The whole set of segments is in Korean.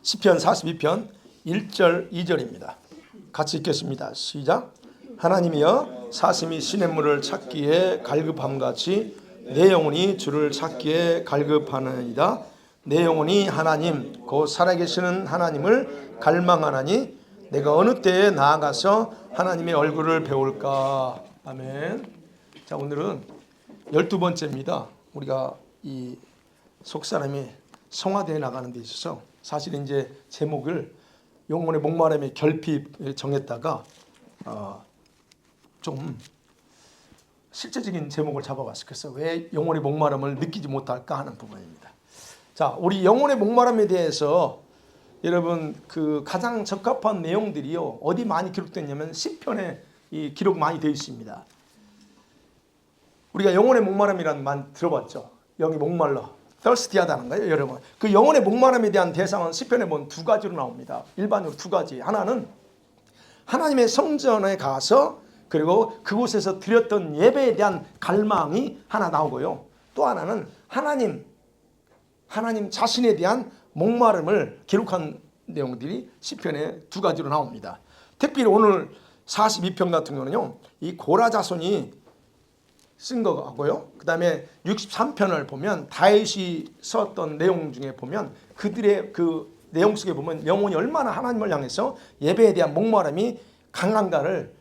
시편 42편 1절 2절입니다. 같이 읽겠습니다. 시작. 하나님이여 사슴이 시냇물을 찾기에 갈급함같이 내 영혼이 주를 찾기에 갈급하나이다. 내 영혼이 하나님 곧 살아계시는 하나님을 갈망하나니 내가 어느 때에 나아가서 하나님의 얼굴을 배울까. 아멘. 자, 오늘은 12번째입니다. 우리가 이 속사람이 성화되어 나가는 데 있어서 사실 이제 제목을 영혼의 목마름의 결핍 정했다가 좀 실제적인 제목을 잡아봤어요. 그래서 왜 영혼의 목마름을 느끼지 못할까 하는 부분입니다. 자, 우리 영혼의 목마름에 대해서 여러분 그 가장 적합한 내용들이요 어디 많이 기록됐냐면 시편에 이 기록 많이 되어 있습니다. 우리가 영혼의 목마름이라는 말 들어봤죠. 영이 목말라, thirsty하다는 거예요, 여러분. 그 영혼의 목마름에 대한 대상은 시편에 보면 두 가지로 나옵니다. 일반적으로 두 가지. 하나는 하나님의 성전에 가서 그리고 그곳에서 드렸던 예배에 대한 갈망이 하나 나오고요. 또 하나는 하나님 자신에 대한 목마름을 기록한 내용들이 시편에 두 가지로 나옵니다. 특별히 오늘 42편 같은 경우는요, 이 고라 자손이 쓴 거고요. 그 다음에 63편을 보면 다윗이 썼던 내용 중에 보면 그들의 그 내용 속에 보면 영혼이 얼마나 하나님을 향해서 예배에 대한 목마름이 강한가를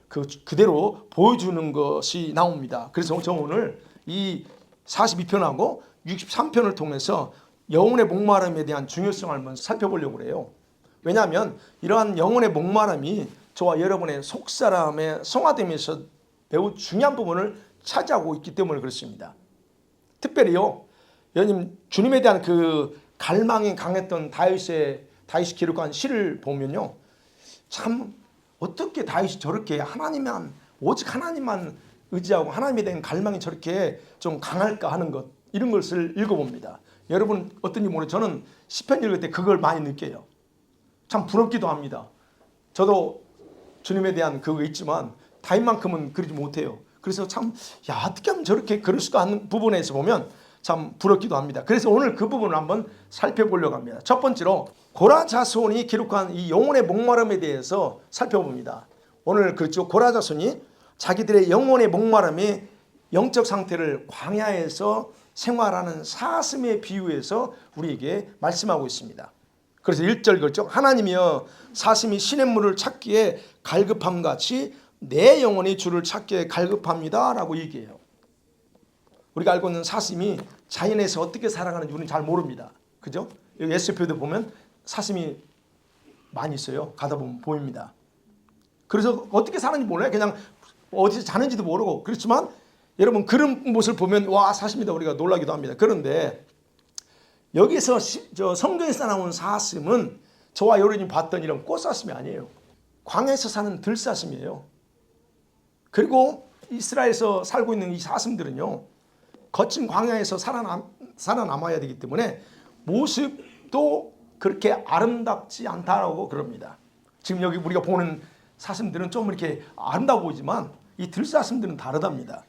그대로 보여주는 것이 나옵니다. 그래서 저 오늘 이 42편하고 63편을 통해서 영혼의 목마름에 대한 중요성을 한번 살펴보려고 해요. 왜냐하면 이러한 영혼의 목마름이 저와 여러분의 속사람의 성화됨에서 매우 중요한 부분을 차지하고 있기 때문에 그렇습니다. 특별히요, 여러분 주님에 대한 그 갈망이 강했던 다윗이 기록한 시를 보면요, 참 어떻게 다윗이 저렇게 오직 하나님만 의지하고 하나님에 대한 갈망이 저렇게 좀 강할까 하는 것, 이런 것을 읽어봅니다. 여러분 어떤지 모르겠어요. 저는 시편 읽을 때 그걸 많이 느껴요. 참 부럽기도 합니다. 저도 주님에 대한 그거 있지만 다윗만큼은 그러지 못해요. 그래서 참 어떻게 하면 저렇게 그럴 수가 하는 부분에서 보면 참 부럽기도 합니다. 그래서 오늘 그 부분을 한번 살펴보려고 합니다. 첫 번째로 고라 자손이 기록한 이 영혼의 목마름에 대해서 살펴봅니다. 오늘 그렇죠. 고라 자손이 자기들의 영혼의 목마름이 영적 상태를 광야에서 생활하는 사슴에 비유해서 우리에게 말씀하고 있습니다. 그래서 1절 그렇죠. 하나님이여 사슴이 시냇물을 찾기에 갈급함같이 내 영혼이 주를 찾기에 갈급합니다 라고 얘기해요. 우리가 알고 있는 사슴이 자연에서 어떻게 살아가는지 우리는 잘 모릅니다. 그죠? 여기 SF도 보면 사슴이 많이 있어요. 가다 보면 보입니다. 그래서 어떻게 사는지 몰라요. 그냥 어디서 자는지도 모르고. 그렇지만 여러분 그런 모습을 보면 와 사슴이다 우리가 놀라기도 합니다. 그런데 여기서 성경에서 나온 사슴은 저와 여러분이 봤던 이런 꽃사슴이 아니에요. 광야에서 사는 들사슴이에요. 그리고 이스라엘에서 살고 있는 이 사슴들은요, 거친 광야에서 살아남아야 되기 때문에 모습도 그렇게 아름답지 않다라고 그럽니다. 지금 여기 우리가 보는 사슴들은 좀 이렇게 아름다워 보이지만 이 들사슴들은 다르답니다.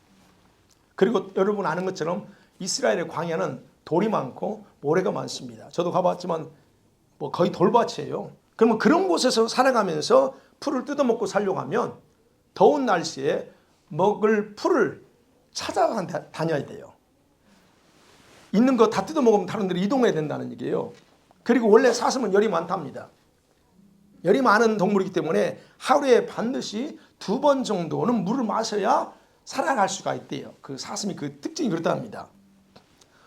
그리고 여러분 아는 것처럼 이스라엘의 광야는 돌이 많고 모래가 많습니다. 저도 가봤지만 뭐 거의 돌밭이에요. 그러면 그런 곳에서 살아가면서 풀을 뜯어먹고 살려고 하면 더운 날씨에 먹을 풀을 찾아다녀야 돼요. 있는 거 다 뜯어먹으면 다른 데로 이동해야 된다는 얘기예요. 그리고 원래 사슴은 열이 많답니다. 열이 많은 동물이기 때문에 하루에 반드시 2번 정도는 물을 마셔야 살아갈 수가 있대요. 그 사슴이 그 특징이 그렇답니다.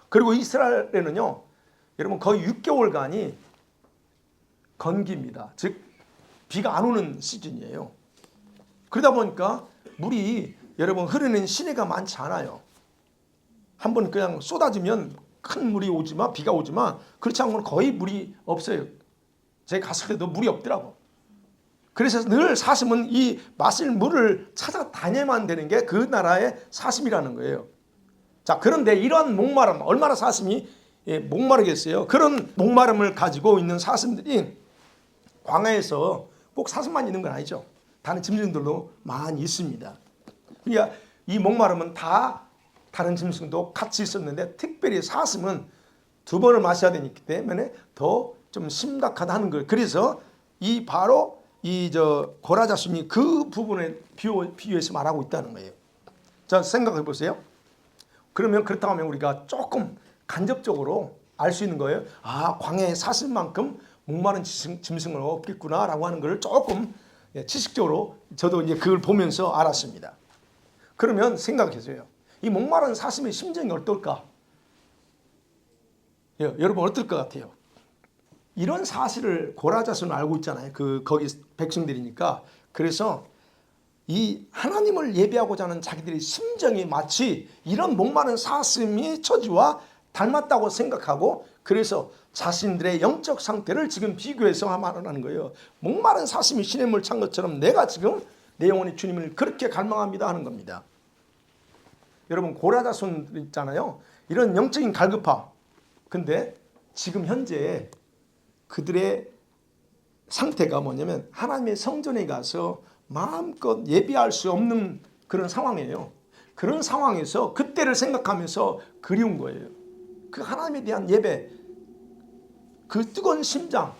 그리고 이스라엘에는요, 여러분 거의 6개월간이 건기입니다. 즉 비가 안 오는 시즌이에요. 그러다 보니까 물이 여러분 흐르는 시내가 많지 않아요. 한번 그냥 쏟아지면 큰 물이 오지만 비가 오지만 그렇지 않고는 거의 물이 없어요. 제가 갔을 때도 물이 없더라고. 그래서 늘 사슴은 이 마실 물을 찾아다녀야만 되는 게 그 나라의 사슴이라는 거예요. 자, 그런데 이러한 목마름, 얼마나 사슴이 목마르겠어요. 그런 목마름을 가지고 있는 사슴들이 광야에서 꼭 사슴만 있는 건 아니죠. 다른 짐승들도 많이 있습니다. 그러니까 이 목마름은 다 다른 짐승도 같이 있었는데 특별히 사슴은 2번을 마셔야 되기 때문에 더 좀 심각하다는 거예요. 그래서 이 바로 이 고라자손이 그 부분에 비유해서 말하고 있다는 거예요. 자, 생각해 보세요. 그러면 그렇다고 하면 우리가 조금 간접적으로 알 수 있는 거예요. 아, 광야에 사슬 만큼 목마른 짐승은 없겠구나라고 하는 걸 조금 지식적으로 저도 이제 그걸 보면서 알았습니다. 그러면 생각해서요. 이 목마른 사슴의 심정이 어떨까? 여러분 어떨 것 같아요? 이런 사실을 고라자손은 알고 있잖아요. 거기 백성들이니까. 그래서 이 하나님을 예배하고자 하는 자기들의 심정이 마치 이런 목마른 사슴의 처지와 닮았다고 생각하고, 그래서 자신들의 영적 상태를 지금 비교해서 말하는 거예요. 목마른 사슴이 시냇물 찬 것처럼 내가 지금 내 영혼이 주님을 그렇게 갈망합니다 하는 겁니다. 여러분 고라자손 있잖아요. 이런 영적인 갈급함. 근데 지금 현재 그들의 상태가 뭐냐면 하나님의 성전에 가서 마음껏 예배할 수 없는 그런 상황이에요. 그런 상황에서 그때를 생각하면서 그리운 거예요. 그 하나님에 대한 예배, 그 뜨거운 심장,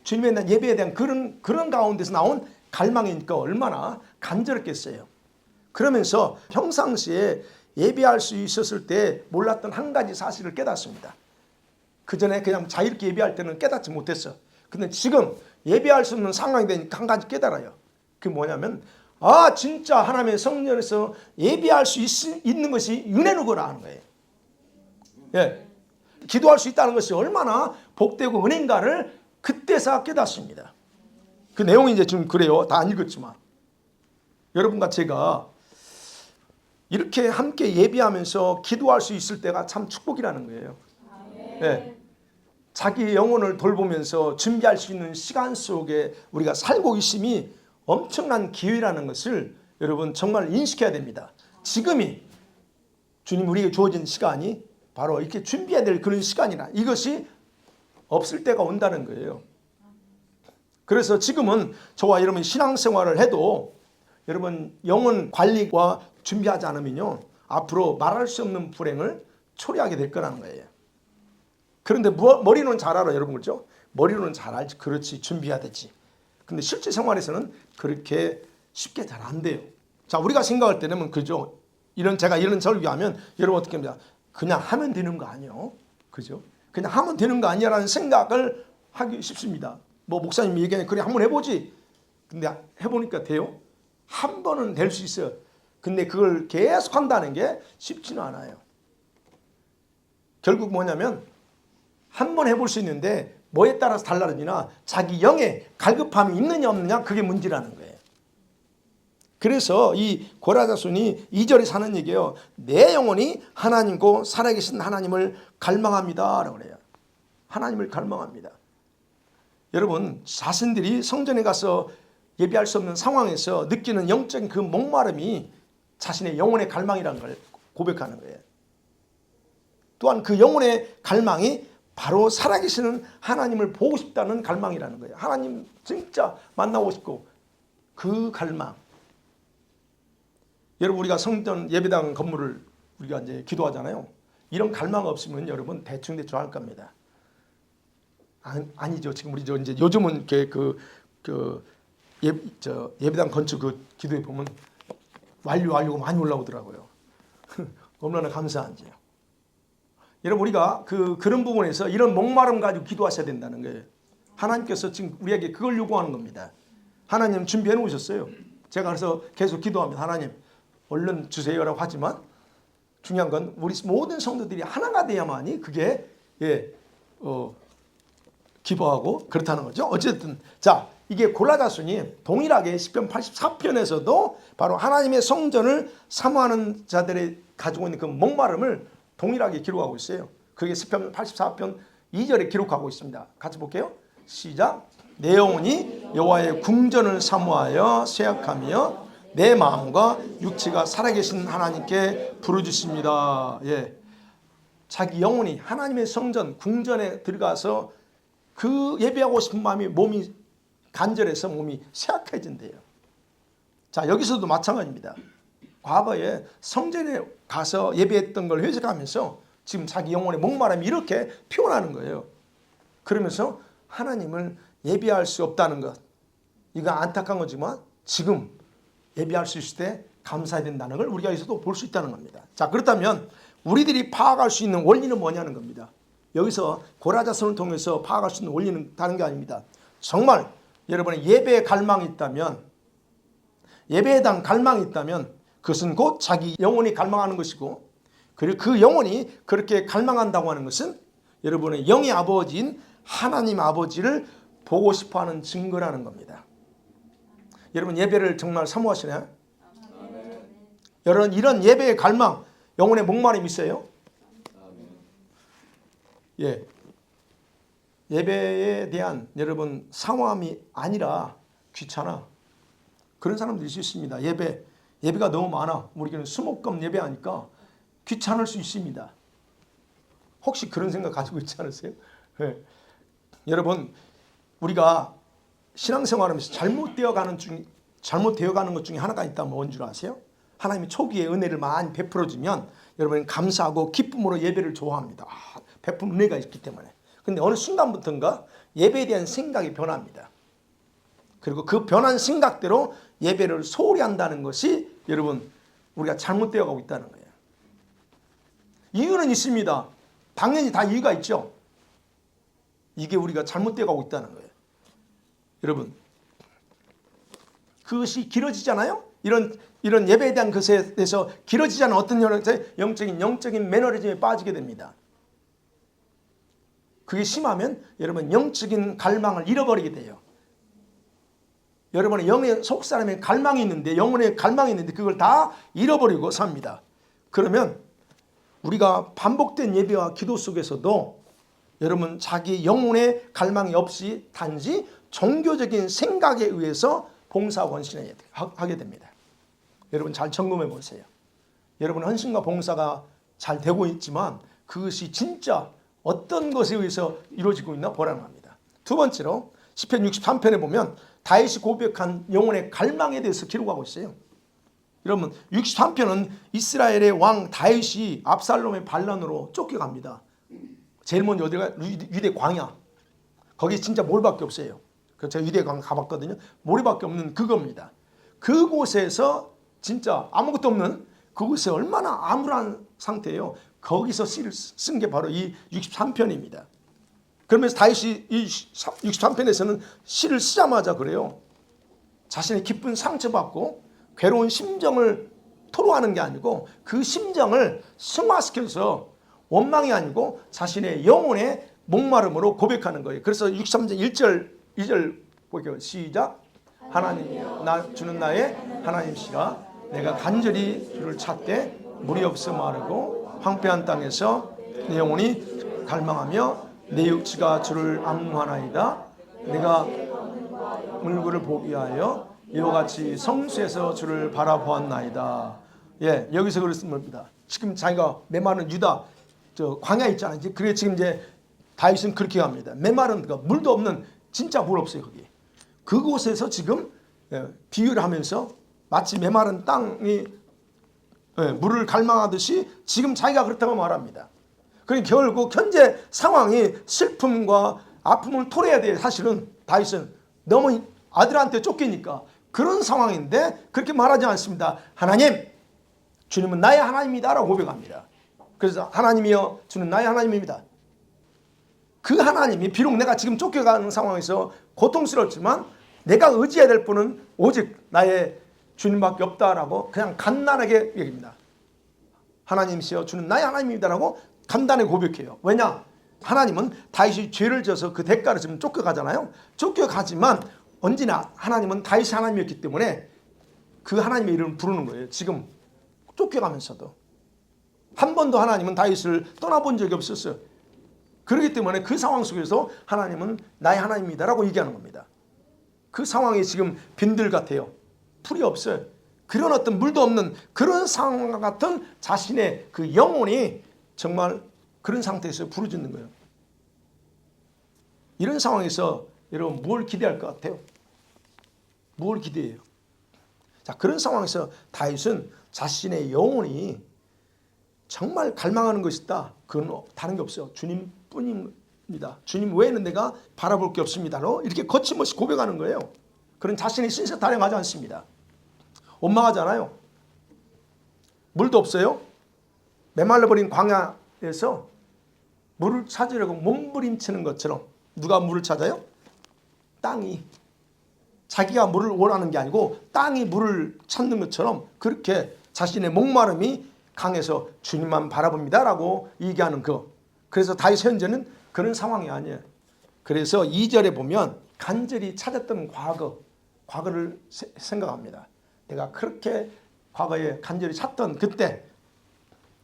주님에 대한 예배에 대한 그런 가운데서 나온 갈망이니까 얼마나 간절했겠어요. 그러면서 평상시에 예배할 수 있었을 때 몰랐던 한 가지 사실을 깨닫습니다. 그 전에 그냥 자유롭게 예배할 때는 깨닫지 못했어. 근데 지금 예배할 수 없는 상황이 되니까 한 가지 깨달아요. 그게 뭐냐면, 아, 진짜 하나님의 성전에서 예배할 수 있는 것이 은혜누구라 하는 거예요. 예. 기도할 수 있다는 것이 얼마나 복되고 은혜인가를 그때서 깨닫습니다. 그 내용이 이제 지금 그래요. 다 안 읽었지만. 여러분과 제가 이렇게 함께 예배하면서 기도할 수 있을 때가 참 축복이라는 거예요. 예. 자기 영혼을 돌보면서 준비할 수 있는 시간 속에 우리가 살고 있음이 엄청난 기회라는 것을 여러분 정말 인식해야 됩니다. 지금이 주님 우리에게 주어진 시간이 바로 이렇게 준비해야 될 그런 시간이라, 이것이 없을 때가 온다는 거예요. 그래서 지금은 저와 여러분이 신앙생활을 해도 여러분 영혼 관리와 준비하지 않으면요 앞으로 말할 수 없는 불행을 초래하게 될 거라는 거예요. 그런데 머리는 잘 알아, 여러분. 그렇죠? 머리로는 잘 알지. 그렇지, 준비해야 되지. 근데 실제 생활에서는 그렇게 쉽게 잘 안 돼요. 자, 우리가 생각할 때는 그죠? 제가 이런 설교하면 여러분 어떻게 합니까? 그냥 하면 되는 거 아니에요? 그죠? 그냥 하면 되는 거 아니야라는 생각을 하기 쉽습니다. 뭐 목사님이 얘기하는 그래 한번 해보지. 근데 해보니까 돼요? 한 번은 될 수 있어요. 근데 그걸 계속 한다는 게 쉽지는 않아요. 결국 뭐냐면 한 번 해볼 수 있는데 뭐에 따라서 달라지나 자기 영에 갈급함이 있느냐 없느냐, 그게 문제라는 거예요. 그래서 이 고라자손이 2절에 사는 얘기예요. 내 영혼이 하나님고 살아계신 하나님을 갈망합니다 라고 그래요. 하나님을 갈망합니다. 여러분 자신들이 성전에 가서 예배할 수 없는 상황에서 느끼는 영적인 그 목마름이 자신의 영혼의 갈망이라는 걸 고백하는 거예요. 또한 그 영혼의 갈망이 바로 살아계시는 하나님을 보고 싶다는 갈망이라는 거예요. 하나님 진짜 만나고 싶고 그 갈망. 여러분 우리가 성전 예배당 건물을 우리가 이제 기도하잖아요. 이런 갈망 없으면 여러분 대충 할 겁니다. 아니죠. 지금 우리 이제 요즘은 예배당 건축 그 기도에 보면 완료가 많이 올라오더라고요. 얼마나 감사한지요. 여러분 우리가 그런 부분에서 이런 목마름 가지고 기도하셔야 된다는 거예요. 하나님께서 지금 우리에게 그걸 요구하는 겁니다. 하나님 준비해 놓으셨어요. 제가 그래서 계속 기도합니다. 하나님 얼른 주세요라고 하지만 중요한 건 우리 모든 성도들이 하나가 돼야만이 그게 기뻐하고 그렇다는 거죠. 어쨌든 자, 이게 고라자손이 동일하게 시편 84편에서도 바로 하나님의 성전을 사모하는 자들이 가지고 있는 그 목마름을 동일하게 기록하고 있어요. 그게 시편 84편 2절에 기록하고 있습니다. 같이 볼게요. 시작. 내 영혼이 여호와의 궁전을 사모하여 쇠약하며 내 마음과 육체가 살아계신 하나님께 부르짖습니다. 예. 자기 영혼이 하나님의 성전 궁전에 들어가서 그 예배하고 싶은 마음이 몸이 간절해서 몸이 쇠약해진대요. 자, 여기서도 마찬가지입니다. 과거에 성전에 가서 예배했던 걸 회상하면서 지금 자기 영혼의 목마름이 이렇게 표현하는 거예요. 그러면서 하나님을 예배할 수 없다는 것. 이거 안타까운 거지만 지금 예배할 수 있을 때 감사해야 된다는 걸 우리가 여기서도 볼 수 있다는 겁니다. 자, 그렇다면 우리들이 파악할 수 있는 원리는 뭐냐는 겁니다. 여기서 고라자선을 통해서 파악할 수 있는 원리는 다른 게 아닙니다. 정말 여러분의 예배에 갈망이 있다면, 예배에 대한 갈망이 있다면 그것은 곧 자기 영혼이 갈망하는 것이고, 그리고 그 영혼이 그렇게 갈망한다고 하는 것은 여러분의 영의 아버지인 하나님 아버지를 보고 싶어하는 증거라는 겁니다. 여러분 예배를 정말 사모하시나요? 여러분 이런 예배의 갈망, 영혼의 목마름이 있어요? 예. 예배에 대한 여러분 사모함이 아니라 귀찮아. 그런 사람들이 있습니다. 예배가 너무 많아. 우리는 수목금 예배하니까 귀찮을 수 있습니다. 혹시 그런 생각 가지고 있지 않으세요? 예. 여러분 우리가 신앙생활하면서 잘못되어가는 것 중에 하나가 있다면 뭔 줄 아세요? 하나님이 초기에 은혜를 많이 베풀어주면 여러분 감사하고 기쁨으로 예배를 좋아합니다. 베푼 은혜가 있기 때문에. 근데 어느 순간부터인가 예배에 대한 생각이 변합니다. 그리고 그 변한 생각대로 예배를 소홀히 한다는 것이 여러분 우리가 잘못되어 가고 있다는 거예요. 이유는 있습니다. 당연히 다 이유가 있죠. 이게 우리가 잘못되어 가고 있다는 거예요. 여러분 그것이 길어지잖아요. 이런 예배에 대한 것에 대해서 길어지지 않은 어떤 영적인 매너리즘에 빠지게 됩니다. 그게 심하면 여러분 영적인 갈망을 잃어버리게 돼요. 여러분의 영의 속사람의 갈망이 있는데, 영혼의 갈망이 있는데 그걸 다 잃어버리고 삽니다. 그러면 우리가 반복된 예배와 기도 속에서도 여러분 자기 영혼의 갈망이 없이 단지 종교적인 생각에 의해서 봉사 헌신을 하게 됩니다. 여러분 잘 점검해 보세요. 여러분 헌신과 봉사가 잘 되고 있지만 그것이 진짜 어떤 것에 의해서 이루어지고 있나 보라는 겁니다. 두 번째로 시편 63편에 보면 다윗이 고백한 영혼의 갈망에 대해서 기록하고 있어요. 여러분 63편은 이스라엘의 왕 다윗이 압살롬의 반란으로 쫓겨갑니다. 제일 먼저 어디가 유대 광야. 거기 진짜 모래밖에 없어요. 제가 유대 광야 가봤거든요. 모래밖에 없는 그겁니다. 그곳에서 진짜 아무것도 없는 그곳에 얼마나 암울한 상태예요. 거기서 시를 쓴 게 바로 이 63편입니다. 그러면서 다윗이 이 63편에서는 시를 쓰자마자 그래요. 자신의 깊은 상처받고 괴로운 심정을 토로하는 게 아니고 그 심정을 승화시켜서 원망이 아니고 자신의 영혼의 목마름으로 고백하는 거예요. 그래서 63장 1절 2절 볼게요. 시작. 하나님이여 나 주는 나의 하나님시라 내가 간절히 주를 찾되 물이 없어 마르고 황폐한 땅에서 내 영혼이 갈망하며 내 육체가 주를 악무하나이다. 내가 물구를 보기 위하여 이와 같이 성수에서 주를 바라보았나이다. 예, 여기서 그랬습니다. 지금 자기가 메마른 유다 저 광야 있잖아요. 그래 지금 이제 다윗은 그렇게 합니다. 메마른 물도 없는 진짜 물 없어요 거기. 그곳에서 지금 비유를 하면서 마치 메마른 땅이 물을 갈망하듯이 지금 자기가 그렇다고 말합니다. 그러니 결국 현재 상황이 슬픔과 아픔을 토해야 돼. 사실은 다윗은 너무 아들한테 쫓기니까 그런 상황인데 그렇게 말하지 않습니다. 하나님, 주님은 나의 하나님이다 라고 고백합니다. 그래서 하나님이여 주는 나의 하나님입니다. 그 하나님이 비록 내가 지금 쫓겨가는 상황에서 고통스럽지만 내가 의지해야 될 분은 오직 나의 주님밖에 없다라고 그냥 간단하게 얘기합니다. 하나님이시여 주는 나의 하나님입니다라고 간단하게 고백해요. 왜냐? 하나님은 다윗이 죄를 져서 그 대가를 지금 쫓겨가잖아요. 쫓겨가지만 언제나 하나님은 다윗이 하나님이었기 때문에 그 하나님의 이름을 부르는 거예요. 지금 쫓겨가면서도 한 번도 하나님은 다윗을 떠나본 적이 없었어요. 그렇기 때문에 그 상황 속에서 하나님은 나의 하나님이다라고 얘기하는 겁니다. 그 상황이 지금 빈들 같아요. 풀이 없어요. 그런 어떤 물도 없는 그런 상황 같은 자신의 그 영혼이 정말 그런 상태에서 부르짖는 거예요. 이런 상황에서 여러분 뭘 기대할 것 같아요? 뭘 기대해요? 자, 그런 상황에서 다윗은 자신의 영혼이 정말 갈망하는 것이 있다. 그건 다른 게 없어요. 주님뿐인 주님 외에는 내가 바라볼 게 없습니다로 이렇게 거침없이 고백하는 거예요. 그런 자신의 신세 타령하지 않습니다. 원망하잖아요. 물도 없어요. 메말라버린 광야에서 물을 찾으려고 몸부림치는 것처럼 누가 물을 찾아요? 땅이. 자기가 물을 원하는 게 아니고 땅이 물을 찾는 것처럼 그렇게 자신의 목마름이 강해서 주님만 바라봅니다 라고 얘기하는 거. 그래서 다윗 현재는 그런 상황이 아니에요. 그래서 2절에 보면 간절히 찾았던 과거를 생각합니다. 내가 그렇게 과거에 간절히 찾던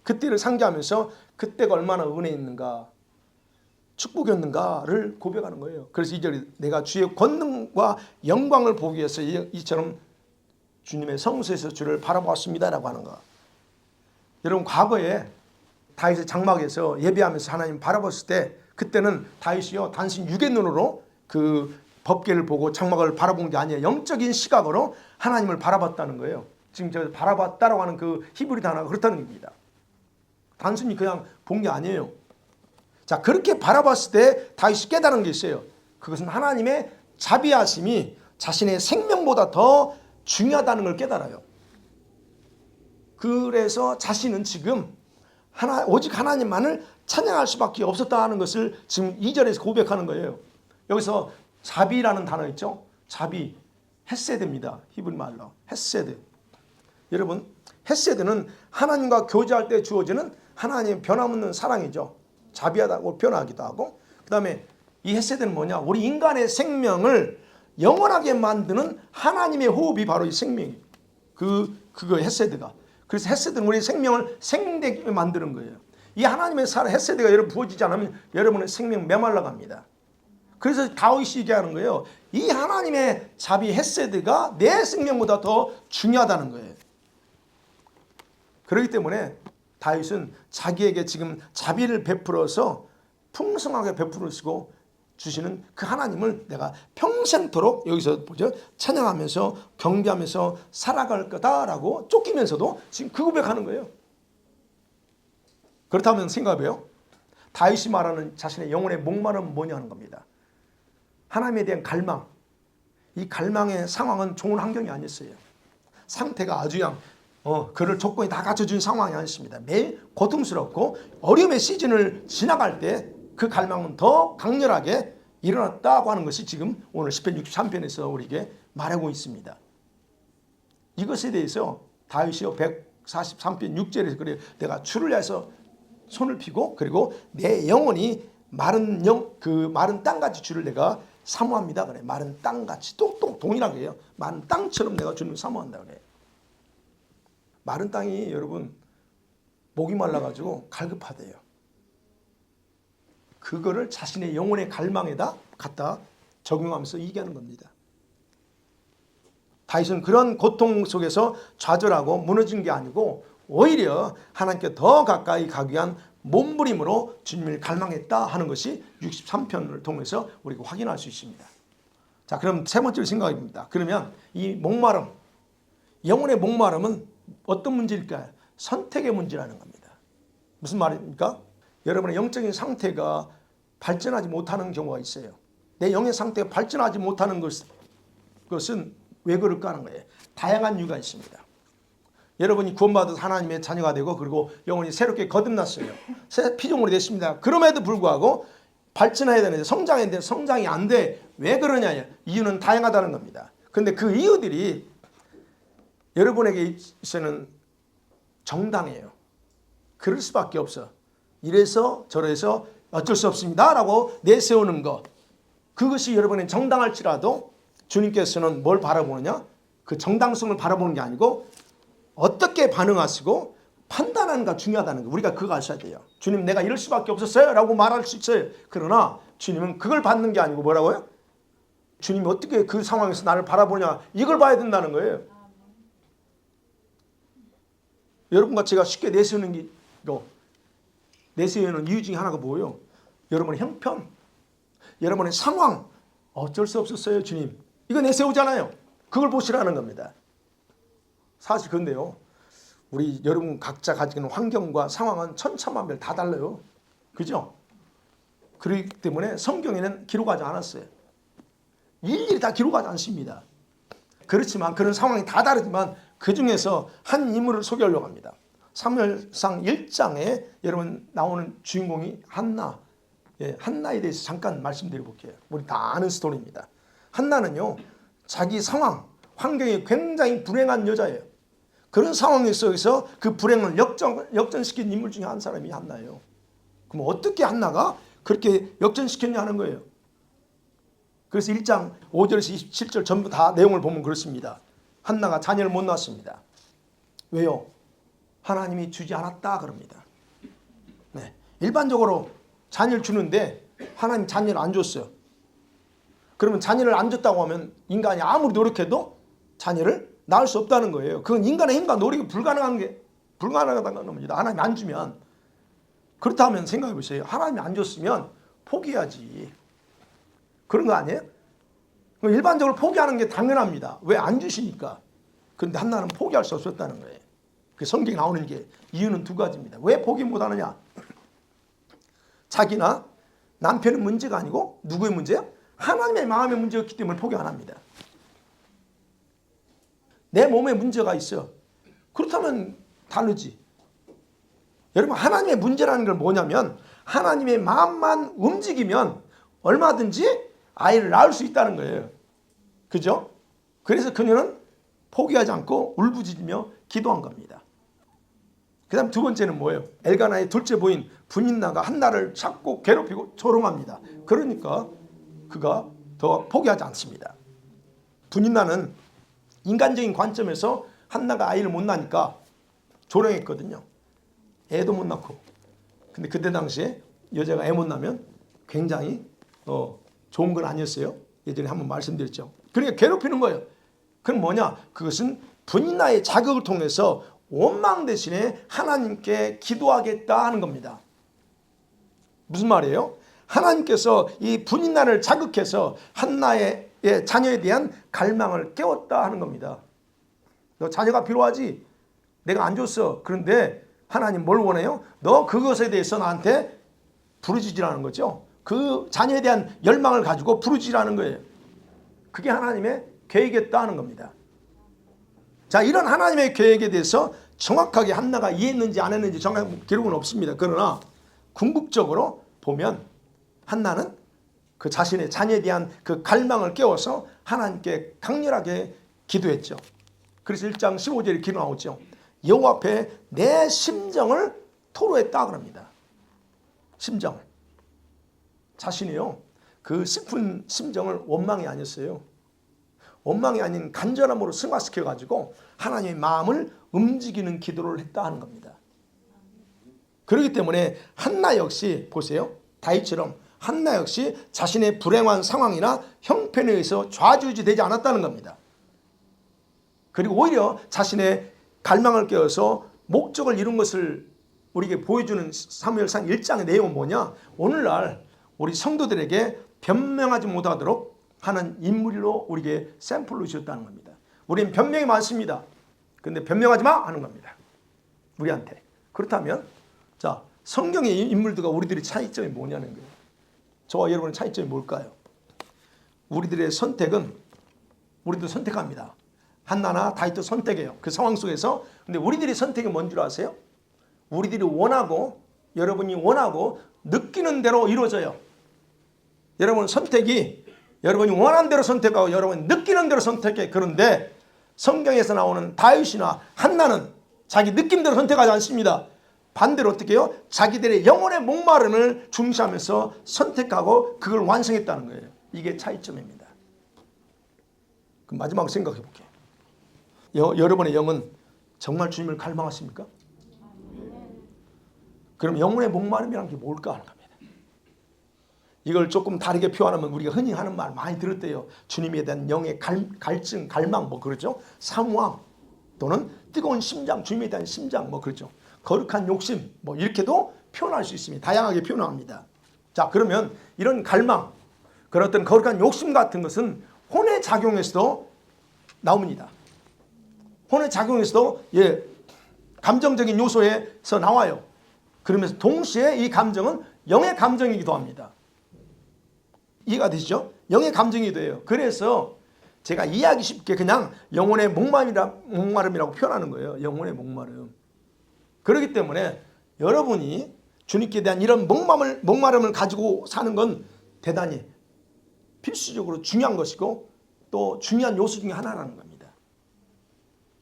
그때를 상기하면서 그때가 얼마나 은혜 있는가 축복이었는가를 고백하는 거예요. 그래서 2절에 내가 주의 권능과 영광을 보기 위해서 이처럼 주님의 성소에서 주를 바라보았습니다라고 하는 거. 여러분 과거에 다윗의 장막에서 예배하면서 하나님 바라봤을 때 그때는 다윗이요 단순히 육의 눈으로 그 법궤를 보고 장막을 바라본 게 아니에요. 영적인 시각으로 하나님을 바라봤다는 거예요. 지금 저 바라봤다라고 하는 그 히브리 단어가 그렇다는 겁니다. 단순히 그냥 본 게 아니에요. 자, 그렇게 바라봤을 때 다윗이 깨달은 게 있어요. 그것은 하나님의 자비하심이 자신의 생명보다 더 중요하다는 걸 깨달아요. 그래서 자신은 지금 오직 하나님만을 찬양할 수밖에 없었다는 것을 지금 2절에서 고백하는 거예요. 여기서 자비라는 단어 있죠. 자비, 헤세드입니다. 히브리 말로 헤세드. 여러분 헤세드는 하나님과 교제할 때 주어지는 하나님의 변함없는 사랑이죠. 자비하다고 표현하기도 하고 그 다음에 이 헤세드는 뭐냐. 우리 인간의 생명을 영원하게 만드는 하나님의 호흡이 바로 이 생명이에요. 그거 헤세드가. 그래서 헤세드는 우리 생명을 생되게 만드는 거예요. 이 하나님의 사랑 헤세드가 여러분 부어지지 않으면 여러분의 생명 메말라 갑니다. 그래서 다윗이 얘기하는 거예요. 이 하나님의 자비 헤세드가 내 생명보다 더 중요하다는 거예요. 그렇기 때문에 다윗은 자기에게 지금 자비를 베풀어서 풍성하게 베풀으시고 주시는 그 하나님을 내가 평생토록 여기서 보죠. 찬양하면서 경배하면서 살아갈 거다라고 쫓기면서도 지금 그 고백하는 거예요. 그렇다면 생각해요. 다윗이 말하는 자신의 영혼의 목마름은 뭐냐는 겁니다. 하나님에 대한 갈망. 이 갈망의 상황은 좋은 환경이 아니었어요. 상태가 아주 그럴 조건이 다 갖춰준 상황이 아니었습니다. 매일 고통스럽고 어려움의 시즌을 지나갈 때 그 갈망은 더 강렬하게 일어났다고 하는 것이 지금 오늘 시편 63편에서 우리에게 말하고 있습니다. 이것에 대해서 다윗이요 143편 6절에서 그래요. 내가 주를 위해서 손을 펴고 그리고 내 영혼이 마른 땅같이 주를 내가 사모합니다. 그래. 마른 땅같이 또 동일하게 해요. 마른 땅처럼 내가 주님을 사모한다 그래. 마른 땅이 여러분 목이 말라가지고 갈급하대요. 그거를 자신의 영혼의 갈망에다 갖다 적용하면서 얘기하는 겁니다. 다윗은 그런 고통 속에서 좌절하고 무너진 게 아니고 오히려 하나님께 더 가까이 가기 위한 몸부림으로 주님을 갈망했다 하는 것이 63편을 통해서 우리가 확인할 수 있습니다. 자, 그럼 세 번째로 생각입니다. 그러면 이 목마름, 영혼의 목마름은 어떤 문제일까요? 선택의 문제라는 겁니다. 무슨 말입니까? 여러분의 영적인 상태가 발전하지 못하는 경우가 있어요. 내 영의 상태가 발전하지 못하는 것은 왜 그럴까 하는 거예요. 다양한 이유가 있습니다. 여러분이 구원받아서 하나님의 자녀가 되고 그리고 영혼이 새롭게 거듭났어요. 새 피조물이 됐습니다. 그럼에도 불구하고 발전해야 되는데 성장해야 되는데 성장이 안 돼. 왜 그러냐? 이유는 다양하다는 겁니다. 그런데 그 이유들이 여러분에게 있어서는 정당해요. 그럴 수밖에 없어. 이래서 저래서 어쩔 수 없습니다 라고 내세우는 것. 그것이 여러분의 정당할지라도 주님께서는 뭘 바라보느냐? 그 정당성을 바라보는 게 아니고 어떻게 반응하시고 판단하는가 중요하다는 거. 우리가 그거 아셔야 돼요. 주님 내가 이럴 수밖에 없었어요 라고 말할 수 있어요. 그러나 주님은 그걸 받는 게 아니고 뭐라고요? 주님이 어떻게 그 상황에서 나를 바라보냐 이걸 봐야 된다는 거예요. 여러분과 제가 쉽게 내세우는 이유 중에 하나가 뭐예요? 여러분의 형편, 여러분의 상황, 어쩔 수 없었어요 주님. 이거 내세우잖아요. 그걸 보시라는 겁니다. 사실 그런데요. 우리 여러분 각자 가지고 있는 환경과 상황은 천차만별 다 달라요. 그죠? 그렇기 때문에 성경에는 기록하지 않았어요. 일일이 다 기록하지 않습니다. 그렇지만 그런 상황이 다 다르지만 그 중에서 한 인물을 소개하려고 합니다. 사무엘상 1장에 여러분 나오는 주인공이 한나. 한나에 대해서 잠깐 말씀드려 볼게요. 우리 다 아는 스토리입니다. 한나는요, 자기 상황, 환경이 굉장히 불행한 여자예요. 그런 상황 속에서 그 불행을 역전시킨 인물 중에 한 사람이 한나예요. 그럼 어떻게 한나가 그렇게 역전시켰냐 하는 거예요. 그래서 1장 5절에서 27절 전부 다 내용을 보면 그렇습니다. 한나가 자녀를 못 낳았습니다. 왜요? 하나님이 주지 않았다 그럽니다. 네. 일반적으로 자녀를 주는데 하나님 자녀를 안 줬어요. 그러면 자녀를 안 줬다고 하면 인간이 아무리 노력해도 자녀를 낳을 수 없다는 거예요. 그건 인간의 힘과 노력이 불가능하다는 겁니다. 하나님이 안 주면. 그렇다면 생각해 보세요. 하나님이 안 줬으면 포기해야지. 그런 거 아니에요? 일반적으로 포기하는 게 당연합니다. 왜 안 주시니까. 그런데 한나는 포기할 수 없었다는 거예요. 그 성경에 나오는 게 이유는 두 가지입니다. 왜 포기 못하느냐? 자기나 남편의 문제가 아니고 누구의 문제야? 하나님의 마음의 문제였기 때문에 포기 안 합니다. 내 몸에 문제가 있어. 그렇다면 다르지. 여러분, 하나님의 문제라는 걸 뭐냐면 하나님의 마음만 움직이면 얼마든지 아이를 낳을 수 있다는 거예요. 그죠? 그래서 그녀는 포기하지 않고 울부짖으며 기도한 겁니다. 그 다음 두 번째는 뭐예요? 엘가나의 둘째 부인 분인나가 한나를 찾고 괴롭히고 조롱합니다. 그러니까 그가 더 포기하지 않습니다. 분인나는 인간적인 관점에서 한나가 아이를 못 낳으니까 조롱했거든요. 애도 못 낳고. 근데 그때 당시에 여자가 애 못 낳으면 굉장히 좋은 건 아니었어요. 예전에 한번 말씀드렸죠. 그러니까 괴롭히는 거예요. 그럼 뭐냐? 그것은 분인나의 자극을 통해서 원망 대신에 하나님께 기도하겠다 하는 겁니다. 무슨 말이에요? 하나님께서 이 분인나를 자극해서 한나의 자녀에 대한 갈망을 깨웠다 하는 겁니다. 너 자녀가 필요하지? 내가 안 줬어. 그런데 하나님 뭘 원해요? 너 그것에 대해서 나한테 부르짖으라는 거죠. 그 자녀에 대한 열망을 가지고 부르짖으라는 거예요. 그게 하나님의 계획이었다 하는 겁니다. 자, 이런 하나님의 계획에 대해서 정확하게 한나가 이해했는지 안 했는지 정확한 기록은 없습니다. 그러나 궁극적으로 보면 한나는 그 자신의 자녀에 대한 그 갈망을 깨워서 하나님께 강렬하게 기도했죠. 그래서 1장 15절에 기도 나오죠. 여호와 앞에 내 심정을 토로했다 그럽니다. 심정. 자신이요. 그 슬픈 심정을 원망이 아니었어요. 원망이 아닌 간절함으로 승화시켜가지고 하나님의 마음을 움직이는 기도를 했다 하는 겁니다. 그렇기 때문에 한나 역시 보세요. 다윗처럼 한나 역시 자신의 불행한 상황이나 형편에 의해서 좌지우지되지 않았다는 겁니다. 그리고 오히려 자신의 갈망을 깨워서 목적을 이룬 것을 우리에게 보여주는 사무엘상 1장의 내용은 뭐냐? 오늘날 우리 성도들에게 변명하지 못하도록 하는 인물로 우리에게 샘플로 주셨다는 겁니다. 우리는 변명이 많습니다. 그런데 변명하지 마 하는 겁니다. 우리한테. 그렇다면 자, 성경의 인물들과 우리들의 차이점이 뭐냐는 거예요. 저와 여러분의 차이점이 뭘까요? 우리들의 선택은 우리도 선택합니다. 한나나 다윗도 선택해요. 그 상황 속에서. 근데 우리들의 선택이 뭔 줄 아세요? 우리들이 원하고 여러분이 원하고 느끼는 대로 이루어져요. 여러분 선택이 여러분이 원하는 대로 선택하고 여러분이 느끼는 대로 선택해. 그런데 성경에서 나오는 다윗이나 한나는 자기 느낌대로 선택하지 않습니다. 반대로 어떻게 해요? 자기들의 영혼의 목마름을 중시하면서 선택하고 그걸 완성했다는 거예요. 이게 차이점입니다. 그럼 마지막으로 생각해 볼게요. 여러분의 영은 정말 주님을 갈망하십니까? 그럼 영혼의 목마름이란 게 뭘까 하는 겁니다. 이걸 조금 다르게 표현하면 우리가 흔히 하는 말 많이 들었대요. 주님에 대한 영의 갈증, 갈망 뭐 그러죠. 사모함 또는 뜨거운 심장, 주님에 대한 심장 뭐 그러죠. 거룩한 욕심 뭐 이렇게도 표현할 수 있습니다. 다양하게 표현합니다. 자, 그러면 이런 갈망, 그런 어떤 거룩한 욕심 같은 것은 혼의 작용에서도 나옵니다. 혼의 작용에서도 감정적인 요소에서 나와요. 그러면서 동시에 이 감정은 영의 감정이기도 합니다. 이해가 되시죠? 영의 감정이 돼요. 그래서 제가 이해하기 쉽게 그냥 영혼의 목마름이라고 표현하는 거예요. 영혼의 목마름. 그렇기 때문에 여러분이 주님께 대한 이런 목마름을 가지고 사는 건 대단히 필수적으로 중요한 것이고 또 중요한 요소 중에 하나라는 겁니다.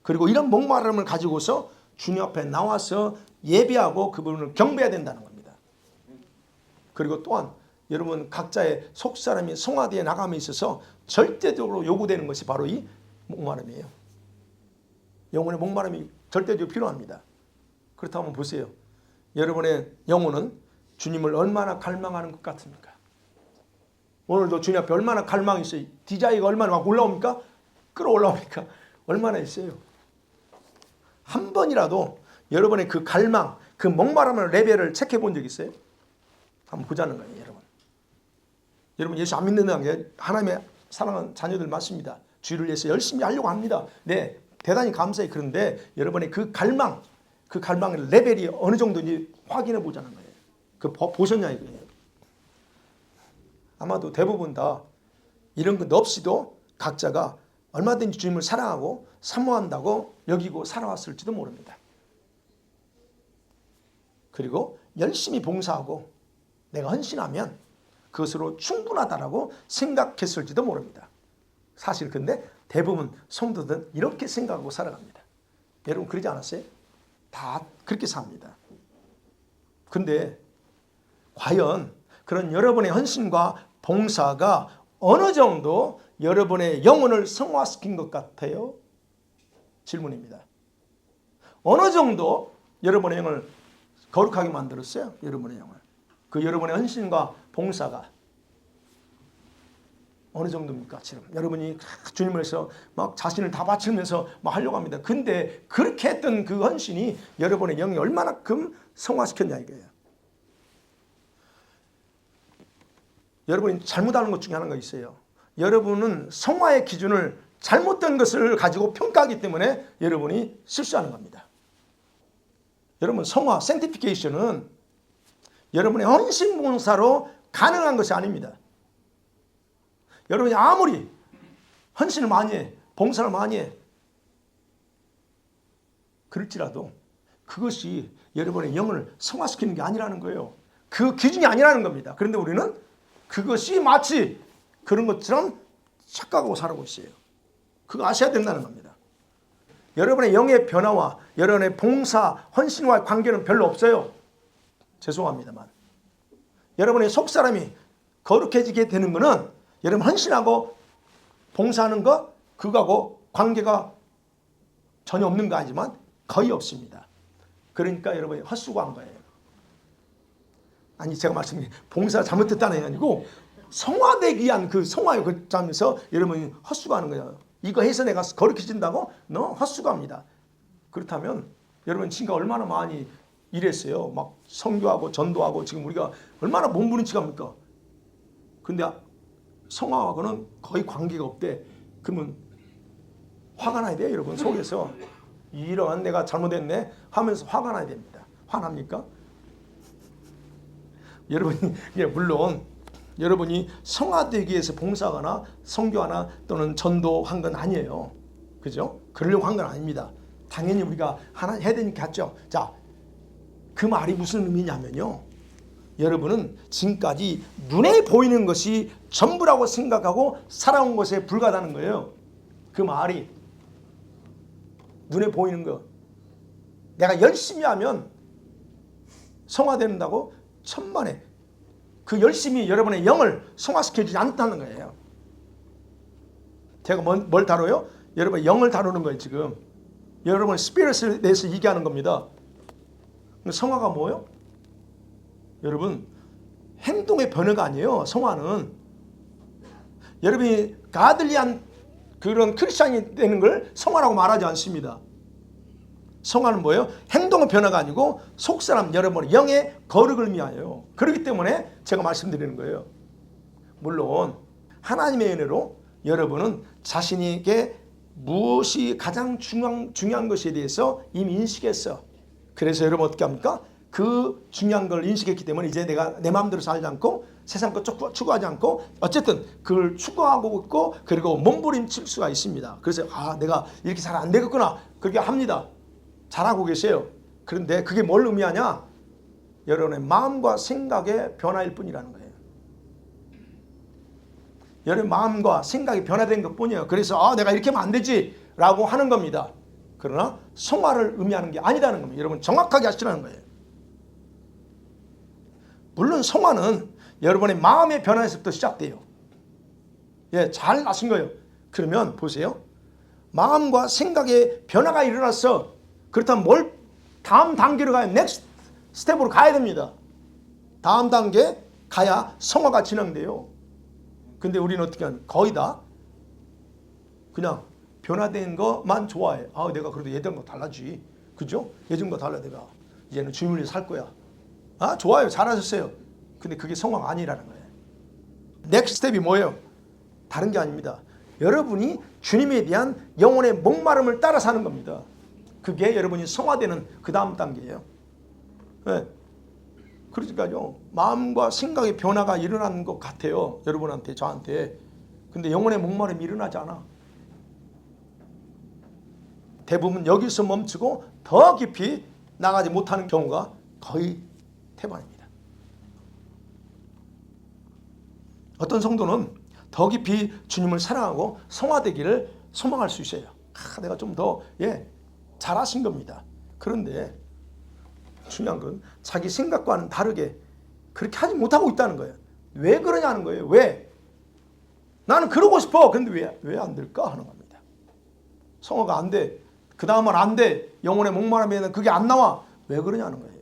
그리고 이런 목마름을 가지고서 주님 앞에 나와서 예배하고 그분을 경배해야 된다는 겁니다. 그리고 또한 여러분 각자의 속사람이 성화되어 나감에 있어서 절대적으로 요구되는 것이 바로 이 목마름이에요. 영혼의 목마름이 절대적으로 필요합니다. 그렇다면 보세요. 여러분의 영혼은 주님을 얼마나 갈망하는 것 같습니까? 오늘도 주님 앞에 얼마나 갈망이 있어요. 디자이가 얼마나 막 올라옵니까? 끌어올라옵니까? 얼마나 있어요. 한 번이라도 여러분의 그 갈망, 그 목마름의 레벨을 체크해 본 적 있어요? 한번 보자는 거예요, 여러분. 여러분 예수 안 믿는다는 게 하나님의 사랑하는 자녀들 맞습니다. 주를 위해서 열심히 하려고 합니다. 네, 대단히 감사해요. 그런데 여러분의 그 갈망의 레벨이 어느 정도인지 확인해 보자는 거예요. 그 보셨냐 이거예요. 아마도 대부분 다 이런 것 없이도 각자가 얼마든지 주님을 사랑하고 사모한다고 여기고 살아왔을지도 모릅니다. 그리고 열심히 봉사하고 내가 헌신하면 그것으로 충분하다라고 생각했을지도 모릅니다. 사실 근데 대부분 성도들은 이렇게 생각하고 살아갑니다. 여러분 그러지 않았어요? 다 그렇게 삽니다. 근데 과연 그런 여러분의 헌신과 봉사가 어느 정도 여러분의 영혼을 성화시킨 것 같아요? 질문입니다. 어느 정도 여러분의 영을 거룩하게 만들었어요? 여러분의 영을. 그 여러분의 헌신과 봉사가 어느 정도입니까? 지금 여러분이 주님을 위해서 막 자신을 다 바치면서 막 하려고 합니다. 근데 그렇게 했던 그 헌신이 여러분의 영이 얼마나큼 성화시켰냐 이거예요. 여러분이 잘못하는 것 중에 하나가 있어요. 여러분은 성화의 기준을 잘못된 것을 가지고 평가하기 때문에 여러분이 실수하는 겁니다. 여러분 성화, sanctification은 여러분의 헌신 봉사로 가능한 것이 아닙니다. 여러분이 아무리 헌신을 많이 해, 봉사를 많이 해, 그럴지라도 그것이 여러분의 영을 성화시키는 게 아니라는 거예요. 그 기준이 아니라는 겁니다. 그런데 우리는 그것이 마치 그런 것처럼 착각하고 살아가고 있어요. 그거 아셔야 된다는 겁니다. 여러분의 영의 변화와 여러분의 봉사, 헌신과의 관계는 별로 없어요. 죄송합니다만. 여러분의 속사람이 거룩해지게 되는 것은 여러분 헌신하고 봉사하는 것, 그거하고 관계가 전혀 없는 거 아니지만 거의 없습니다. 그러니까 여러분이 헛수고한 거예요. 아니 제가 말씀드린 봉사를 잘못했다는 게 아니고 성화되기 위한 그 성화의 그 점에서 여러분이 헛수고하는 거예요. 이거 해서 내가 거룩해진다고? 너 헛수고합니다. 그렇다면 여러분 지금 얼마나 많이 일했어요. 막 선교하고 전도하고 지금 우리가 얼마나 몸부림치갑니까? 근데 성화하고는 거의 관계가 없대. 그러면 화가 나야 돼요, 여러분. 속에서 이런 내가 잘못했네 하면서 화가 나야 됩니다. 화납니까? 여러분이 물론 여러분이 성화되기 위해서 봉사하거나 선교하나 또는 전도한 건 아니에요. 그죠? 그러려고 한 건 아닙니다. 당연히 우리가 하나 해야 되니까 했죠. 자, 그 말이 무슨 의미냐면요. 여러분은 지금까지 눈에 보이는 것이 전부라고 생각하고 살아온 것에 불과하다는 거예요. 그 말이 눈에 보이는 것. 내가 열심히 하면 성화된다고 천만에 그 열심히 여러분의 영을 성화시켜주지 않다는 거예요. 제가 뭘 다뤄요? 여러분의 영을 다루는 거예요. 지금 여러분의 스피릿에 대해서 얘기하는 겁니다. 성화가 뭐예요? 여러분 행동의 변화가 아니에요. 성화는 여러분이 가들리한 그런 크리스찬이 되는 걸 성화라고 말하지 않습니다. 성화는 뭐예요? 행동의 변화가 아니고 속사람 여러분의 영의 거룩을 위하여. 그렇기 때문에 제가 말씀드리는 거예요. 물론 하나님의 은혜로 여러분은 자신에게 무엇이 가장 중요한 것에 대해서 이미 인식했어. 그래서 여러분 어떻게 합니까? 그 중요한 걸 인식했기 때문에 이제 내가 내 마음대로 살지 않고 세상 것 추구하지 않고 어쨌든 그걸 추구하고 있고 그리고 몸부림칠 수가 있습니다. 그래서 내가 이렇게 잘 안 되겠구나 그렇게 합니다. 잘하고 계세요. 그런데 그게 뭘 의미하냐? 여러분의 마음과 생각의 변화일 뿐이라는 거예요. 여러분의 마음과 생각이 변화된 것뿐이에요. 그래서 내가 이렇게 하면 안 되지 라고 하는 겁니다. 그러나 성화를 의미하는 게 아니라는 겁니다. 여러분 정확하게 하시라는 거예요. 물론 성화는 여러분의 마음의 변화에서부터 시작돼요. 잘 아신 거예요. 그러면 보세요. 마음과 생각의 변화가 일어났어. 그렇다면 다음 단계로 가야 넥스트 스텝으로 가야 됩니다. 다음 단계 가야 성화가 진행돼요. 근데 우리는 어떻게 하냐? 거의 다 그냥 변화된 것만 좋아해. 내가 그래도 예전과 달라지. 그죠? 예전과 달라 내가. 이제는 주님을 위해 살 거야. 좋아요. 잘하셨어요. 근데 그게 성화가 아니라는 거예요. 넥스트 스텝이 뭐예요? 다른 게 아닙니다. 여러분이 주님에 대한 영혼의 목마름을 따라 사는 겁니다. 그게 여러분이 성화되는 그 다음 단계예요. 그러니까요. 마음과 생각의 변화가 일어나는 것 같아요. 여러분한테 저한테. 근데 영혼의 목마름이 일어나지 않아. 대부분 여기서 멈추고 더 깊이 나가지 못하는 경우가 거의 태반입니다. 어떤 성도는 더 깊이 주님을 사랑하고 성화되기를 소망할 수 있어요. 내가 좀 더 잘하신 겁니다. 그런데 중요한 건 자기 생각과는 다르게 그렇게 하지 못하고 있다는 거예요. 왜 그러냐는 거예요. 왜? 나는 그러고 싶어. 근데 왜 안 될까 하는 겁니다. 성화가 안 돼. 그 다음은 안 돼. 영혼의 목마름에는 그게 안 나와. 왜 그러냐는 거예요.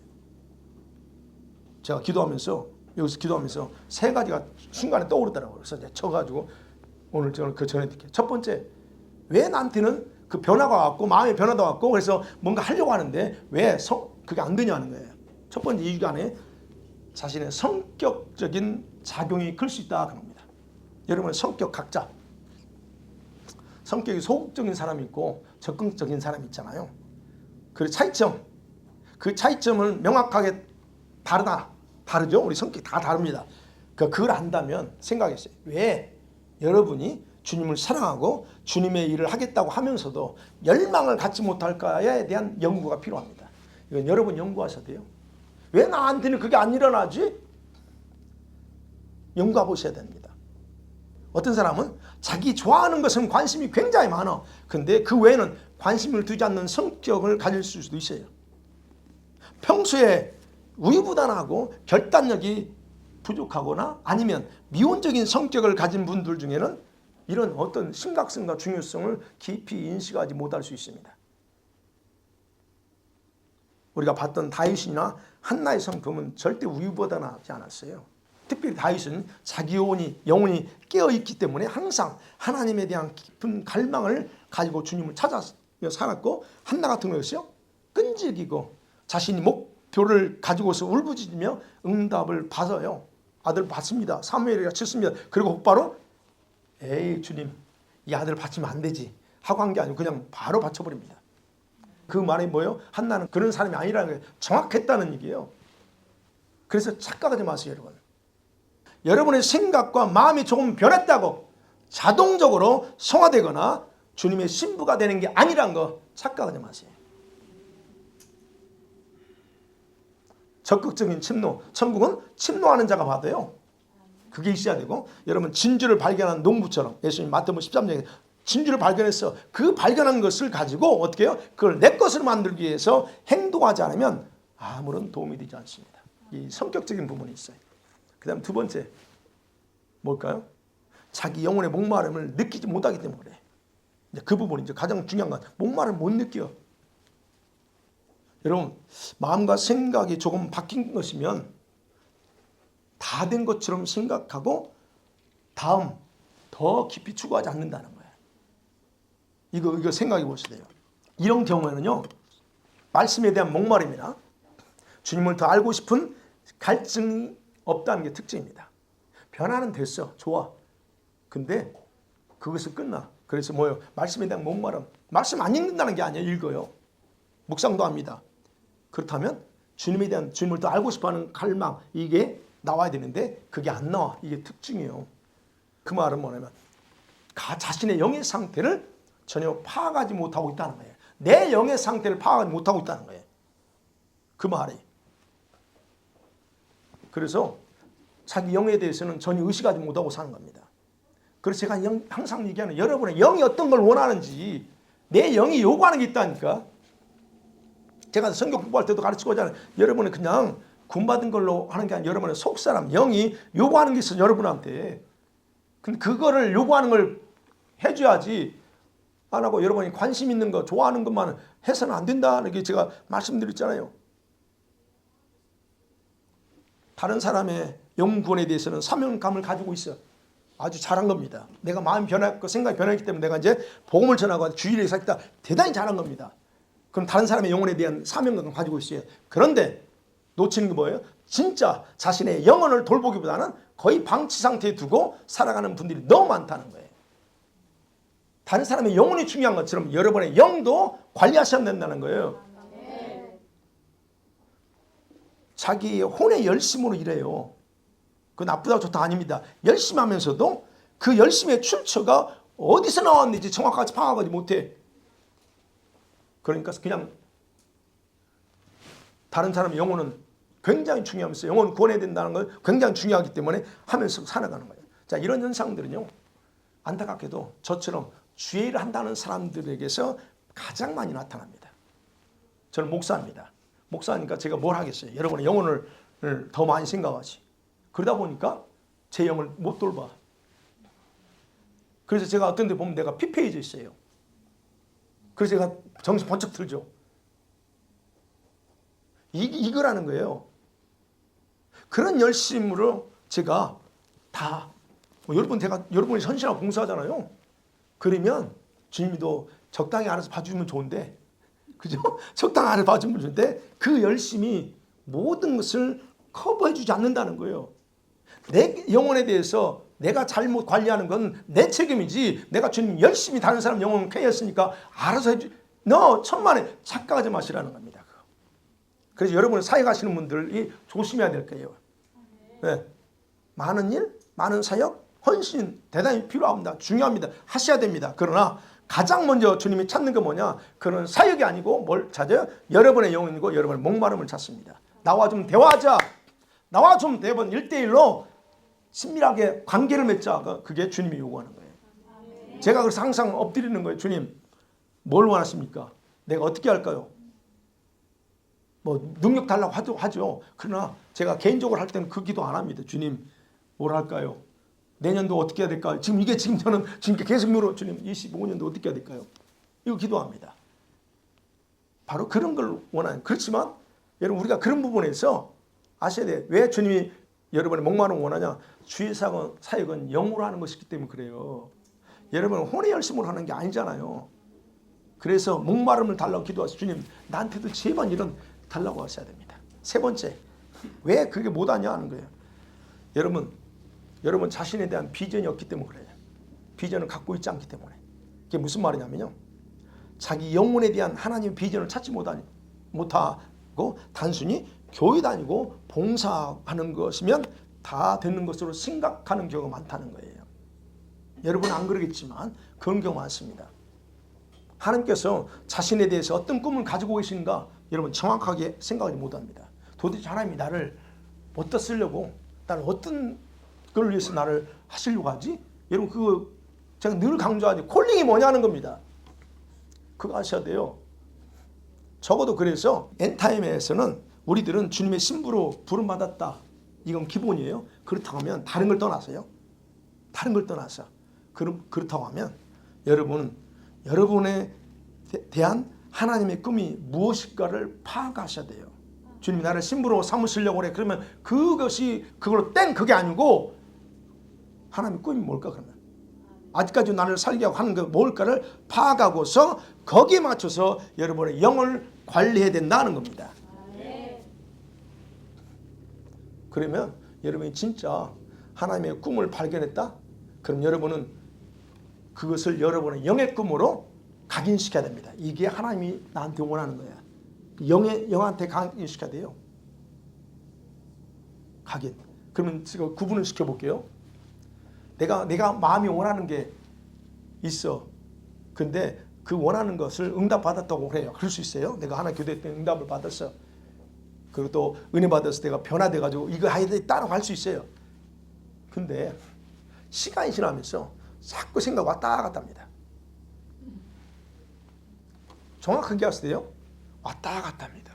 제가 여기서 기도하면서 세 가지가 순간에 떠오르더라고요. 그래서 이제 쳐가지고 오늘 저는 그 전해드릴게요. 첫 번째, 왜 나한테는 그 변화가 왔고 마음의 변화도 왔고 그래서 뭔가 하려고 하는데 왜 그게 안 되냐는 거예요. 첫 번째 이유 안에 자신의 성격적인 작용이 클 수 있다 그런 겁니다. 여러분의 성격 각자 성격이 소극적인 사람이 있고 적극적인 사람이 있잖아요. 그 차이점을 명확하게 다르죠. 우리 성격이 다 다릅니다. 그걸 안다면 생각했어요. 왜 여러분이 주님을 사랑하고 주님의 일을 하겠다고 하면서도 열망을 갖지 못할까에 대한 연구가 필요합니다. 이건 여러분 연구하셔야 돼요. 왜 나한테는 그게 안 일어나지? 연구해 보셔야 됩니다. 어떤 사람은 자기 좋아하는 것은 관심이 굉장히 많아. 근데 그 외에는 관심을 두지 않는 성격을 가질 수도 있어요. 평소에 우유부단하고 결단력이 부족하거나 아니면 미온적인 성격을 가진 분들 중에는 이런 어떤 심각성과 중요성을 깊이 인식하지 못할 수 있습니다. 우리가 봤던 다윗이나 한나의 성품은 절대 우유부단하지 않았어요. 특별히 다윗은 자기 영혼이 깨어있기 때문에 항상 하나님에 대한 깊은 갈망을 가지고 주님을 찾아며 살았고, 한나 같은 것이요 끈질기고 자신이 목표를 가지고서 울부짖으며 응답을 받아요. 아들 받습니다. 사무엘이가 쳤습니다. 그리고 곧바로 에이 주님 이 아들 바치면 안 되지 하고 한 게 아니고 그냥 바로 바쳐버립니다. 그 말이 뭐예요? 한나는 그런 사람이 아니라는 게 정확했다는 얘기예요. 그래서 착각하지 마세요, 여러분. 여러분의 생각과 마음이 조금 변했다고 자동적으로 성화되거나 주님의 신부가 되는 게 아니란 거 착각하지 마세요. 적극적인 침노. 천국은 침노하는 자가 받아요. 그게 있어야 되고, 여러분 진주를 발견한 농부처럼 예수님 마태복음 13장에 진주를 발견해서 그 발견한 것을 가지고 어떻게 해요? 그걸 내 것으로 만들기 위해서 행동하지 않으면 아무런 도움이 되지 않습니다. 이 성격적인 부분이 있어요. 그 다음 두 번째 뭘까요? 자기 영혼의 목마름을 느끼지 못하기 때문에 그래. 그 부분이 이제 가장 중요한 건 목마름을 못 느껴. 여러분 마음과 생각이 조금 바뀐 것이면 다 된 것처럼 생각하고 다음 더 깊이 추구하지 않는다는 거예요. 이거 생각해 보셔야 돼요. 이런 경우에는요, 말씀에 대한 목마름이나 주님을 더 알고 싶은 갈증이 없다는 게 특징입니다. 변화는 됐어, 좋아. 근데 그것을 끝나. 그래서 뭐예요? 말씀에 대한 목마름. 말씀 안 읽는다는 게 아니에요. 읽어요. 묵상도 합니다. 그렇다면 주님에 대한 주님을 더 알고 싶어하는 갈망, 이게 나와야 되는데 그게 안 나와. 이게 특징이에요. 그 말은 뭐냐면 자신의 영의 상태를 전혀 파악하지 못하고 있다는 거예요. 내 영의 상태를 파악하지 못하고 있다는 거예요. 그 말이. 그래서 자기 영에 대해서는 전혀 의식하지 못하고 사는 겁니다. 그래서 제가 항상 얘기하는 여러분의 영이 어떤 걸 원하는지 내 영이 요구하는 게 있다니까. 제가 성경 공부할 때도 가르치고 하잖아요. 여러분은 그냥 구원받은 걸로 하는 게 아니라 여러분의 속사람 영이 요구하는 게 있어요. 여러분한테. 근데 그거를 요구하는 걸 해줘야지 안 하고 여러분이 관심 있는 거 좋아하는 것만 해서는 안 된다는 게 제가 말씀드렸잖아요. 다른 사람의 영구원에 대해서는 사명감을 가지고 있어. 아주 잘한 겁니다. 내가 마음이 변했고 생각이 변했기 때문에 내가 이제 복음을 전하고 주일에 살다 대단히 잘한 겁니다. 그럼 다른 사람의 영혼에 대한 사명감을 가지고 있어요. 그런데 놓치는 게 뭐예요? 진짜 자신의 영혼을 돌보기보다는 거의 방치 상태에 두고 살아가는 분들이 너무 많다는 거예요. 다른 사람의 영혼이 중요한 것처럼 여러분의 영도 관리하셔야 된다는 거예요. 자기 혼의 열심으로 일해요. 그 나쁘다고 좋다 아닙니다. 열심히 하면서도 그 열심의 출처가 어디서 나왔는지 정확하게 파악하지 못해. 그러니까 그냥 다른 사람의 영혼은 굉장히 중요하면서 영혼 구원해야 된다는 걸 굉장히 중요하기 때문에 하면서 살아가는 거예요. 자, 이런 현상들은요. 안타깝게도 저처럼 주의를 한다는 사람들에게서 가장 많이 나타납니다. 저는 목사입니다. 목사니까 제가 뭘 하겠어요. 여러분의 영혼을 더 많이 생각하지. 그러다 보니까 제 영을 못 돌봐. 그래서 제가 어떤 데 보면 내가 피폐해져 있어요. 그래서 제가 정신 번쩍 들죠. 이거라는 거예요. 그런 열심으로 제가 다 여러분이 헌신하고 봉사하잖아요. 그러면 주님도 적당히 알아서 봐주면 좋은데, 그죠? 적당히 알아서 봐주면 좋은데 그 열심이 모든 것을 커버해주지 않는다는 거예요. 내 영혼에 대해서 내가 잘못 관리하는 건 내 책임이지. 내가 주님 열심히 다른 사람 영혼 케어했으니까 알아서 해주. 너 천만에 착각하지 마시라는 겁니다. 그래서 여러분 사역하시는 분들이 조심해야 될 거예요. 네. 많은 일, 많은 사역, 헌신 대단히 필요합니다. 중요합니다. 하셔야 됩니다. 그러나 가장 먼저 주님이 찾는 게 뭐냐? 그런 사역이 아니고 뭘 찾아요? 여러분의 영혼이고 여러분의 목마름을 찾습니다. 나와 좀 대화하자. 나와 좀 대번 1대1로 친밀하게 관계를 맺자. 그게 주님이 요구하는 거예요. 제가 그래서 항상 엎드리는 거예요. 주님, 뭘 원하십니까? 내가 어떻게 할까요? 뭐 능력 달라고 하죠. 그러나 제가 개인적으로 할 때는 그 기도 안 합니다. 주님, 뭘 할까요? 내년도 어떻게 해야 될까요? 지금 저는 주님께 계속 물어. 주님, 25년도 어떻게 해야 될까요? 이거 기도합니다. 바로 그런 걸 원하는. 그렇지만 여러분 우리가 그런 부분에서 아셔야 돼요. 왜 주님이 여러분의 목마름을 원하냐? 주의 사역은 영으로 하는 것이기 때문에 그래요. 여러분은 혼의 열심으로 하는 게 아니잖아요. 그래서 목마름을 달라고 기도하시죠. 주님, 나한테도 제발 이런 달라고 하셔야 됩니다. 세 번째, 왜 그게 못하냐 하는 거예요. 여러분 자신에 대한 비전이 없기 때문에 그래요. 비전을 갖고 있지 않기 때문에. 그게 무슨 말이냐면요. 자기 영혼에 대한 하나님의 비전을 찾지 못하고 단순히 교회 다니고 봉사하는 것이면 다 되는 것으로 생각하는 경우가 많다는 거예요. 여러분은 안 그러겠지만 그런 경우 많습니다. 하나님께서 자신에 대해서 어떤 꿈을 가지고 계신가 여러분 정확하게 생각하지 못합니다. 도대체 하나님이 나를 어디다 쓰려고, 나를 어떤 걸 위해서 나를 하시려고 하지? 여러분 그거 제가 늘 강조하죠. 콜링이 뭐냐는 겁니다. 그거 아셔야 돼요. 적어도 그래서 엔타임에서는 우리들은 주님의 신부로 부름받았다. 이건 기본이에요. 그렇다고 하면 다른 걸 떠나서요. 다른 걸 떠나서 그렇다고 하면 여러분에 대한 하나님의 꿈이 무엇일까를 파악하셔야 돼요. 주님이 나를 신부로 삼으시려고 그래. 그러면 그걸로 그게 아니고 하나님의 꿈이 뭘까 그러면? 아직까지 나를 살게 하고 하는 게 뭘까를 파악하고서 거기에 맞춰서 여러분의 영을 관리해야 된다는 겁니다. 그러면 여러분이 진짜 하나님의 꿈을 발견했다? 그럼 여러분은 그것을 여러분의 영의 꿈으로 각인시켜야 됩니다. 이게 하나님이 나한테 원하는 거야. 영한테 각인시켜야 돼요. 각인. 그러면 제가 구분을 시켜볼게요. 내가 마음이 원하는 게 있어. 근데 그 원하는 것을 응답받았다고 그래요. 그럴 수 있어요. 내가 하나 교대 때 응답을 받았어. 그리고 또 은혜 받아서 내가 변화돼가지고 이거 해야 되겠다라고 할 수 있어요. 근데 시간이 지나면서 자꾸 생각 왔다 갔다 합니다. 정확하게 했을 때요. 왔다 갔다 합니다.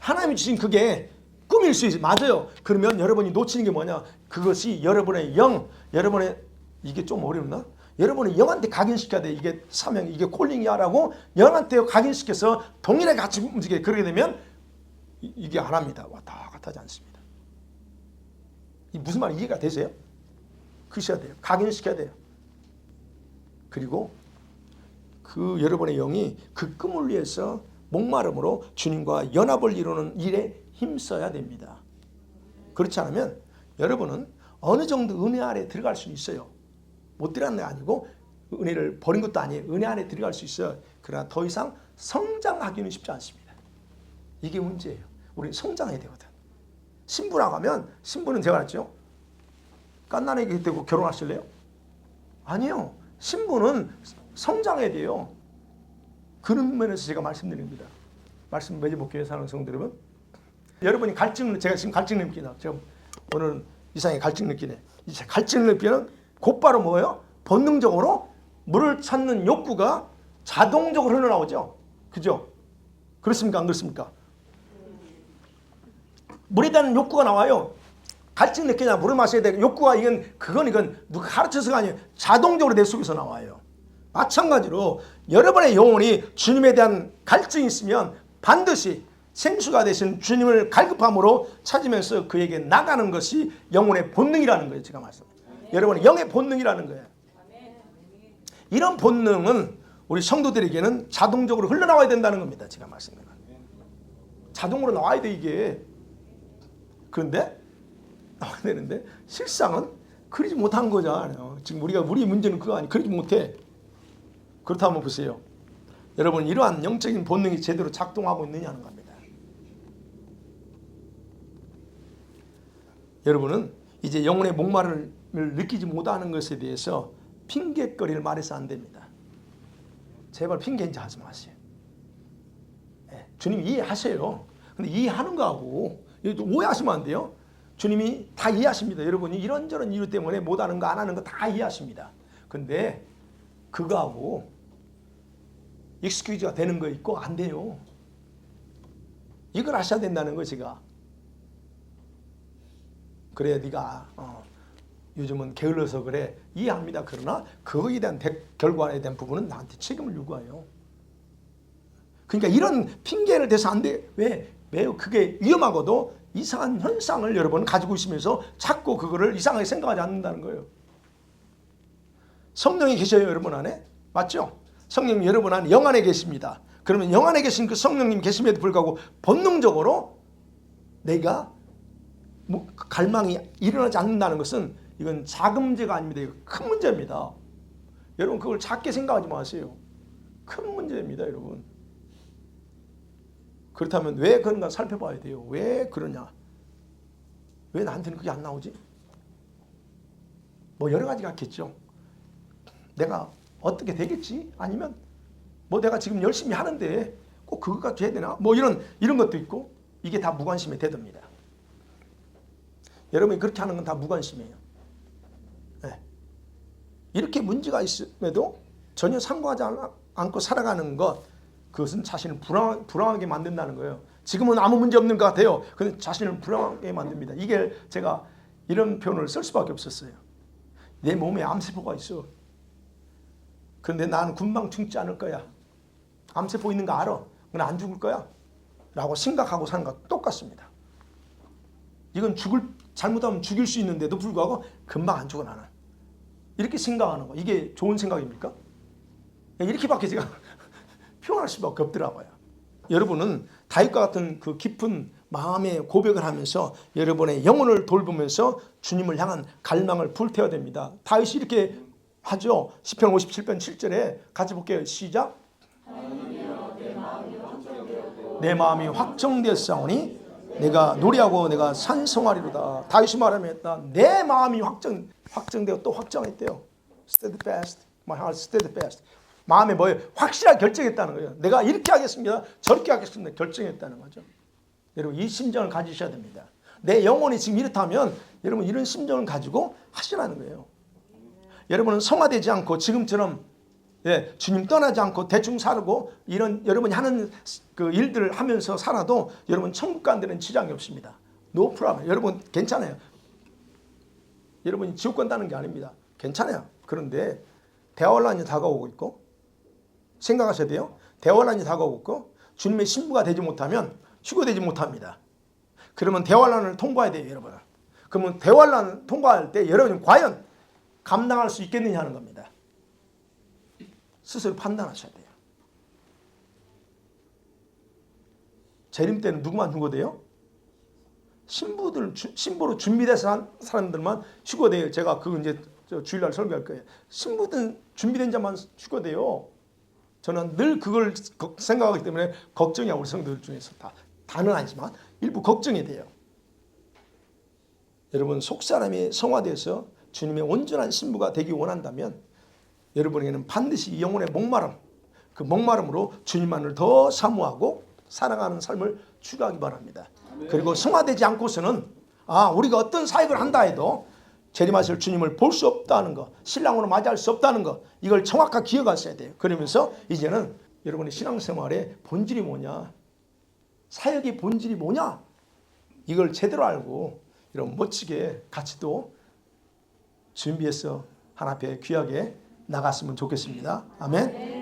하나님이 주신 그게 꿈일 수 있어요. 맞아요. 그러면 여러분이 놓치는 게 뭐냐? 그것이 여러분의 영, 여러분의 이게 좀 어렵나? 여러분의 영한테 각인시켜야 돼. 이게 사명, 이게 콜링이야라고 영한테 각인시켜서 동일하게 같이 움직여. 그러게 되면 이게 안 합니다. 왔다 갔다 하지 않습니다. 이 무슨 말 이해가 되세요? 그러셔야 돼요. 각인시켜야 돼요. 그리고 그 여러분의 영이 그 꿈을 위해서 목마름으로 주님과 연합을 이루는 일에 힘써야 됩니다. 그렇지 않으면 여러분은 어느 정도 은혜 아래 들어갈 수 있어요. 못 들어가는 게 아니고 은혜를 버린 것도 아니에요. 은혜 안에 들어갈 수 있어요. 그러나 더 이상 성장하기는 쉽지 않습니다. 이게 문제예요. 우리는 성장해야 되거든. 신부 나가면 신부는 제가 알았죠. 깐난애기 되고 결혼하실래요? 아니요. 신부는 성장해야 돼요. 그런 면에서 제가 말씀드립니다. 말씀 맺어볼게요. 사랑하는 성도 여러분. 여러분이 갈증을 제가 지금 갈증 느끼나 제가 오늘 이상하게 갈증 느끼네. 이제 갈증을 느끼는 곧바로 뭐예요? 본능적으로 물을 찾는 욕구가 자동적으로 흘러나오죠. 그죠? 그렇습니까? 안 그렇습니까? 물에 대한 욕구가 나와요. 갈증 느끼냐 물을 마셔야 돼. 욕구가 이건 누가 가르쳐서가 아니에요. 자동적으로 내 속에서 나와요. 마찬가지로 여러분의 영혼이 주님에 대한 갈증이 있으면 반드시 생수가 되신 주님을 갈급함으로 찾으면서 그에게 나가는 것이 영혼의 본능이라는 거예요. 제가 말씀드립니다. 여러분의 영의 본능이라는 거예요. 이런 본능은 우리 성도들에게는 자동적으로 흘러나와야 된다는 겁니다. 제가 말씀드립니다. 자동으로 나와야 돼 이게. 그런데 나와야 되는데 실상은 그러지 못한 거잖아요. 지금 우리 문제는 그거 아니에요. 그러지 못해. 그렇다면 보세요. 여러분 이러한 영적인 본능이 제대로 작동하고 있느냐는 겁니다. 여러분은 이제 영혼의 목마름을 느끼지 못하는 것에 대해서 핑계거리를 말해서 안 됩니다. 제발 핑계인지 하지 마세요. 네, 주님이 이해하세요. 근데 이해하는 거하고 오해하시면 안 돼요. 주님이 다 이해하십니다. 여러분이 이런저런 이유 때문에 못하는 거 안 하는 거 다 이해하십니다. 근데 그거하고 익스큐즈가 되는 거 있고 안 돼요. 이걸 하셔야 된다는 거예요. 제가. 그래 네가 요즘은 게을러서 그래 이해합니다. 그러나 그거에 대한 결과에 대한 부분은 나한테 책임을 요구해요. 그러니까 이런 핑계를 대서 안 돼. 왜? 매우 그게 위험하고도 이상한 현상을 여러분 가지고 있으면서 자꾸 그거를 이상하게 생각하지 않는다는 거예요. 성령이 계셔요. 여러분 안에. 맞죠? 성령님 여러분 안에 영 안에 계십니다. 그러면 영 안에 계신 그 성령님 계심에도 불구하고 본능적으로 내가 갈망이 일어나지 않는다는 것은 이건 작은 문제가 아닙니다. 이거 큰 문제입니다. 여러분 그걸 작게 생각하지 마세요. 큰 문제입니다. 여러분. 그렇다면 왜 그런가 살펴봐야 돼요. 왜 그러냐. 왜 나한테는 그게 안 나오지? 뭐 여러 가지가 있겠죠. 내가 어떻게 되겠지? 아니면 뭐 내가 지금 열심히 하는데 꼭 그거가 돼야 되나? 뭐 이런 것도 있고 이게 다 무관심의 태도입니다. 여러분이 그렇게 하는 건 다 무관심이에요. 네. 이렇게 문제가 있음에도 전혀 상관하지 않고 살아가는 것 그것은 자신을 불안하게 만든다는 거예요. 지금은 아무 문제 없는 것 같아요. 근데 자신을 불안하게 만듭니다. 이게 제가 이런 표현을 쓸 수밖에 없었어요. 내 몸에 암세포가 있어. 그런데 나는 금방 죽지 않을 거야. 암세포 있는 거 알아. 근데 안 죽을 거야. 라고 생각하고 사는 거 똑같습니다. 이건 잘못하면 죽일 수 있는데도 불구하고 금방 안 죽어 나는. 이렇게 생각하는 거. 이게 좋은 생각입니까? 이렇게밖에 제가 표현할 수밖에 없더라고요. 여러분은 다윗과 같은 그 깊은 마음의 고백을 하면서 여러분의 영혼을 돌보면서 주님을 향한 갈망을 불태워야 됩니다. 다윗이 이렇게 하죠. 시편 57편 7절에 같이 볼게요. 시작. 내 마음이 확정되었사오니 내가 노래하고 내가 산성하리로다. 다윗이 말하면다. 내 마음이 확정되고 또 확정했대요. steadfast, my heart steadfast. 마음에 뭐예요? 확실하게 결정했다는 거예요. 내가 이렇게 하겠습니다. 저렇게 하겠습니다. 결정했다는 거죠. 여러분 이 심정을 가지셔야 됩니다. 내 영혼이 지금 이렇다면 여러분 이런 심정을 가지고 하시라는 거예요. 여러분은 성화되지 않고 지금처럼 주님 떠나지 않고 대충 살고 이런 여러분이 하는 그 일들을 하면서 살아도 여러분 천국 가는 데는 지장이 없습니다. No problem. 여러분 괜찮아요. 여러분이 지옥 간다는 게 아닙니다. 괜찮아요. 그런데 대환란이 다가오고 있고 생각하셔야 돼요. 대환란이 다가오고 있고 주님의 신부가 되지 못하면 휴거되지 못합니다. 그러면 대환란을 통과해야 돼요, 여러분. 그러면 대환란을 통과할 때 여러분이 과연 감당할 수 있겠느냐 하는 겁니다. 스스로 판단하셔야 돼요. 재림 때는 누구만 휴거돼요? 신부로 준비돼서 한 사람들만 휴거돼요. 제가 그거 이제 주일날 설교할 거예요. 신부든 준비된 자만 휴거돼요. 저는 늘 그걸 생각하기 때문에 걱정이 우리 성도들 중에서 다는 아니지만 일부 걱정이 돼요. 여러분 속사람이 성화돼서 주님의 온전한 신부가 되기 원한다면 여러분에게는 반드시 이 영혼의 목마름, 그 목마름으로 주님만을 더 사모하고 사랑하는 삶을 추구하기 바랍니다. 그리고 성화되지 않고서는 우리가 어떤 사역을 한다 해도 재림하실 주님을 볼 수 없다는 거, 신랑으로 맞이할 수 없다는 거, 이걸 정확하게 기억하셔야 돼요. 그러면서 이제는 여러분의 신앙생활의 본질이 뭐냐, 사역의 본질이 뭐냐, 이걸 제대로 알고 이런 멋지게 같이 또 준비해서 하나님 앞에 귀하게 나갔으면 좋겠습니다. 아멘.